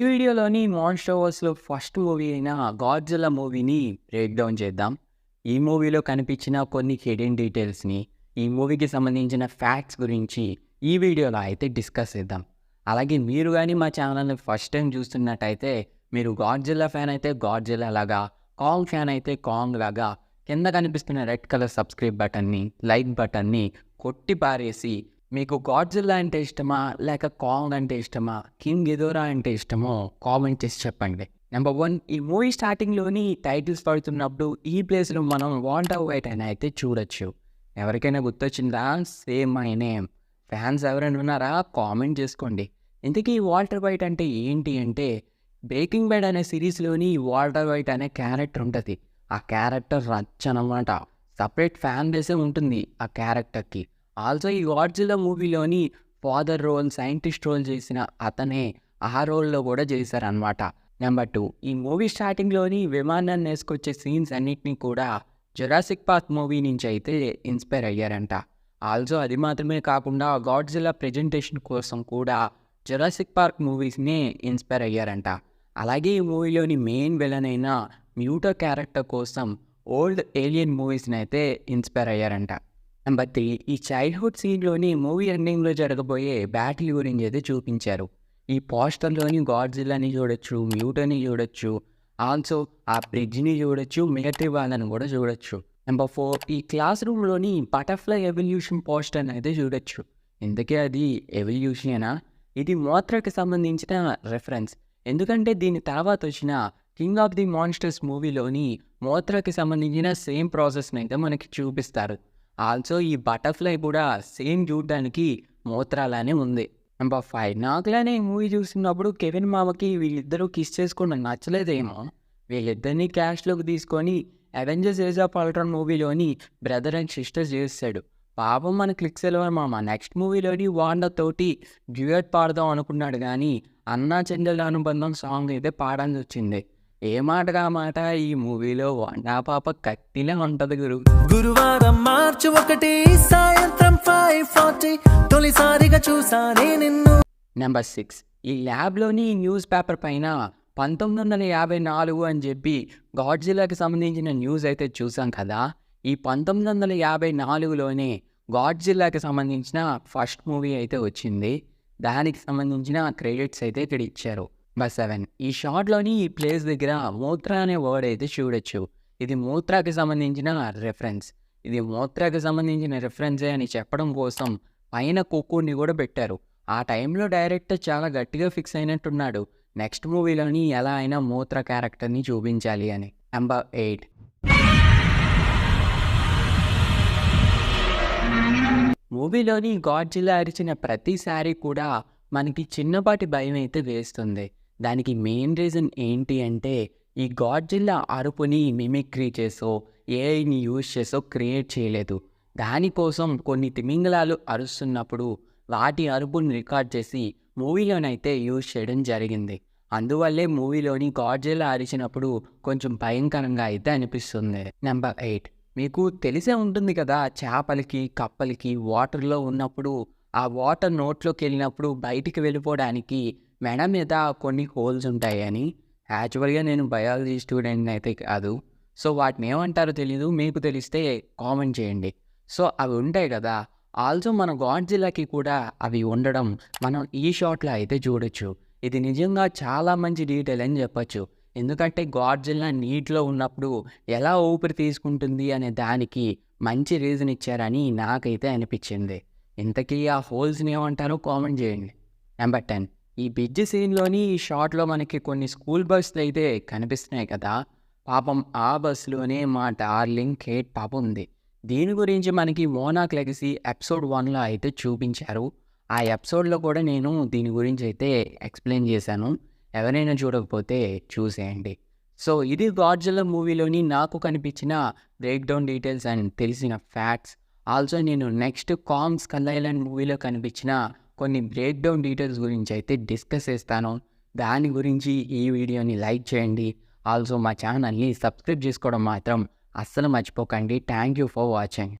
ఈ వీడియోలోని monster వర్స్‌లో first movie అయిన 'గాడ్జిల్లా' మూవీని బ్రేక్ డౌన్ చేద్దాం. ఈ మూవీలో కనిపించిన కొన్ని హిడెన్ డీటెయిల్స్‌ని, ఈ మూవీకి సంబంధించిన ఫ్యాక్ట్స్ గురించి ఈ వీడియోలో అయితే డిస్కస్ చేద్దాం. అలాగే మీరు గాని మా ఛానల్‌ని ఫస్ట్ టైం చూస్తున్నట్టయితే మీరు 'గాడ్జిల్లా' ఫ్యాన్ అయితే 'గాడ్జిల్లా' లాగా, 'కాంగ్' ఫ్యాన్ అయితే 'కాంగ్' లాగా కింద కనిపిస్తున్న రెడ్ కలర్ సబ్స్క్రైబ్ బటన్‌ని, లైక్ బటన్‌ని కొట్టి పారేసి మీకు 'గాడ్జిల్లా' అంటే ఇష్టమా? లేక 'కాంగ్' అంటే ఇష్టమా? 'కింగ్ గిదోరా' అంటే ఇష్టమో కామెంట్ చేసి చెప్పండి. నెంబర్ 1, ఈ మూవీ స్టార్టింగ్‌లోని టైటిల్స్ పడుతున్నప్పుడు ఈ ప్లేస్‌లో మనం వాల్టర్ వైట్ అని అయితే చూడొచ్చు. ఎవరికైనా గుర్తొచ్చిందా? Same my name. ఫ్యాన్స్ ఎవరైనా ఉన్నారా? కామెంట్ చేసుకోండి. ఇంతకీ వాల్టర్ వైట్ అంటే ఏంటి అంటే 'బ్రేకింగ్ బ్యాడ్' అనే సిరీస్‌లోని వాల్టర్ వైట్ అనే క్యారెక్టర్ ఉంటది. ఆ క్యారెక్టర్ రచ్చనమాట. సెపరేట్ ఫ్యాన్ బేసే ఉంటుంది ఆ క్యారెక్టర్‌కి. ఆల్సో ఈ 'గాడ్జిల్లా' మూవీలోని ఫాదర్ రోల్, సైంటిస్ట్ రోల్ చేసిన అతనే ఆ రోల్‌లో కూడా చేశారనమాట. నెంబర్ 2, ఈ మూవీ స్టార్టింగ్‌లోని విమానాన్ని వేసుకొచ్చే సీన్స్ అన్నిటిని కూడా 'జురాసిక్ పార్క్' మూవీ నుంచి అయితే ఇన్‌స్పైర్ అయ్యారంట. ఆల్సో అది మాత్రమే కాకుండా 'గాడ్జిల్లా' ప్రెజెంటేషన్ కోసం కూడా 'జురాసిక్ పార్క్' మూవీస్‌నే ఇన్‌స్పైర్ అయ్యారంట. అలాగే ఈ మూవీలోని మెయిన్ విలన్ అయిన మ్యూటో క్యారెక్టర్ కోసం ఓల్డ్ ఏలియన్ మూవీస్‌ని అయితే ఇన్‌స్పైర్ అయ్యారంట. నెంబర్ 3, ఈ చైల్డ్‌హుడ్ సీన్‌లోని మూవీ ఎండింగ్‌లో జరగబోయే బ్యాటిల్ గురించి అయితే చూపించారు. ఈ పోస్టర్‌లోని గాడ్జిల్లాని చూడొచ్చు, మ్యూటోని చూడొచ్చు, ఆల్సో ఆ బ్రిడ్జ్‌ని చూడొచ్చు, మిలిటరీ వాళ్ళని కూడా చూడొచ్చు. నెంబర్ 4, ఈ క్లాస్ రూమ్‌లోని బటర్‌ఫ్లై ఎవల్యూషన్ పోస్టర్‌ని అయితే చూడొచ్చు. ఇంతకీ అది ఎవల్యూషనేనా? ఇది మోత్రాకి సంబంధించిన రెఫరెన్స్. ఎందుకంటే దీని తర్వాత వచ్చిన 'కింగ్ ఆఫ్ ది మాన్స్టర్స్' మూవీలోని మోత్రాకి సంబంధించిన సేమ్ ప్రాసెస్‌ని అయితే మనకి చూపిస్తారు. ఆల్సో ఈ బటర్‌ఫ్లై కూడా సేమ్ చూడడానికి మోత్రాలానే ఉంది. నెంబర్ 5, నాకులానే ఈ మూవీ చూస్తున్నప్పుడు కెవిన్ మామకి వీళ్ళిద్దరూ కిస్ చేసుకోవడం నచ్చలేదేమో. వీళ్ళిద్దరిని క్యాష్‌లోకి తీసుకొని 'అవెంజర్స్ ఏజ్ ఆఫ్ అల్ట్రాన్' మూవీలోని బ్రదర్ అండ్ సిస్టర్ చేసేసాడు. పాపం మన క్లిక్ సిల్వర్ మామ నెక్స్ట్ మూవీలోని వాండా తోటి డ్యూయట్ పాడదాం అనుకున్నాడు కానీ అన్నా చెల్లెల అనుబంధం సాంగ్ అయితే పాడాల్సొచ్చింది. ఏ మాటగా మాట ఈ మూవీలో వాండా పాప కత్తిలా ఉంటది గురు. గురువారం మార్చి 1 సాయంత్రం 5:40 తొలిసారిగా చూసానే నిన్ను. నెంబర్ 6, ఈ ల్యాబ్లోని న్యూస్ పేపర్ పైన 1954 అని చెప్పి గాడ్జిల్లాకి సంబంధించిన న్యూస్ అయితే చూసాం కదా. ఈ 1954లోనే గాడ్జిల్లాకి సంబంధించిన ఫస్ట్ మూవీ అయితే వచ్చింది. దానికి సంబంధించిన క్రెడిట్స్ అయితే ఇక్కడ ఇచ్చారు. నెంబర్ 7, ఈ షాట్లోని ఈ ప్లేస్ దగ్గర మూత్రా అనే వర్డ్ అయితే చూడొచ్చు. ఇది మూత్రాకి సంబంధించిన రెఫరెన్స్. ఇది మూత్రాకి సంబంధించిన రెఫరెన్సే అని చెప్పడం కోసం పైన కుక్కుని కూడా పెట్టారు. ఆ టైంలో డైరెక్టర్ చాలా గట్టిగా ఫిక్స్ అయినట్టున్నాడు నెక్స్ట్ మూవీలోని ఎలా అయినా మూత్ర క్యారెక్టర్ని చూపించాలి అని. నెంబర్ 8, మూవీలోని గాడ్జిల్లా అరిచిన ప్రతిసారి కూడా మనకి చిన్నపాటి భయం అయితే వేస్తుంది. దానికి మెయిన్ రీజన్ ఏంటి అంటే ఈ గాడ్జిల్లా అరుపుని మిమిక్రీ చేసో ఏఐని యూజ్ చేసో క్రియేట్ చేయలేదు. దానికోసం కొన్ని తిమింగలాలు అరుస్తున్నప్పుడు వాటి అరుపుని రికార్డ్ చేసి మూవీలోనైతే యూజ్ చేయడం జరిగింది. అందువల్లే మూవీలోని గాడ్జిల్లా అరిచినప్పుడు కొంచెం భయంకరంగా అయితే అనిపిస్తుంది. నెంబర్ 8, మీకు తెలిసే ఉంటుంది కదా, చేపలకి కప్పలకి వాటర్లో ఉన్నప్పుడు ఆ వాటర్ నోట్లోకి వెళ్ళినప్పుడు బయటికి వెళ్ళిపోవడానికి మెడ మీద కొన్ని హోల్స్ ఉంటాయని. యాక్చువల్గా నేను బయాలజీ స్టూడెంట్ని అయితే కాదు. సో వాటిని ఏమంటారో తెలీదు, మీకు తెలిస్తే కామెంట్ చేయండి. సో అవి ఉంటాయి కదా, ఆల్సో మన గాడ్జిల్లాకి కూడా అవి ఉండడం మనం ఈ షాట్లో అయితే చూడొచ్చు. ఇది నిజంగా చాలా మంచి డీటెయిల్ అని చెప్పొచ్చు. ఎందుకంటే గాడ్జిల్లా నీటిలో ఉన్నప్పుడు ఎలా ఊపిరి తీసుకుంటుంది అనే దానికి మంచి రీజన్ ఇచ్చారని నాకైతే అనిపించింది. ఇంతకీ ఆ హోల్స్ని ఏమంటారో కామెంట్ చేయండి. నెంబర్ 10, ఈ బ్రిడ్జ్ సీన్లోని ఈ షాట్లో మనకి కొన్ని స్కూల్ బస్సులు అయితే కనిపిస్తున్నాయి కదా. పాపం ఆ బస్సులోనే మా డార్లింగ్ కేట్ పాప ఉంది. దీని గురించి మనకి మోనాక్ లెగసీ ఎపిసోడ్ 1లో అయితే చూపించారు. ఆ ఎపిసోడ్లో కూడా నేను దీని గురించి అయితే ఎక్స్ప్లెయిన్ చేశాను. ఎవరైనా చూడకపోతే చూసేయండి. సో ఇది గాడ్జిల్లా మూవీలోని నాకు కనిపించిన బ్రేక్ డౌన్ డీటెయిల్స్ అండ్ తెలిసిన ఫ్యాక్ట్స్. ఆల్సో నేను నెక్స్ట్ 'కాంగ్ స్కల్ ఐలాండ్' మూవీలో కనిపించిన కొన్ని బ్రేక్ డౌన్ డీటెయిల్స్ గురించి అయితే డిస్కస్ చేస్తాను. దాని గురించి ఈ వీడియోని లైక్ చేయండి. ఆల్సో మా ఛానల్ని సబ్స్క్రైబ్ చేసుకోవడం మాత్రం అస్సలు మర్చిపోకండి. Thank you for watching.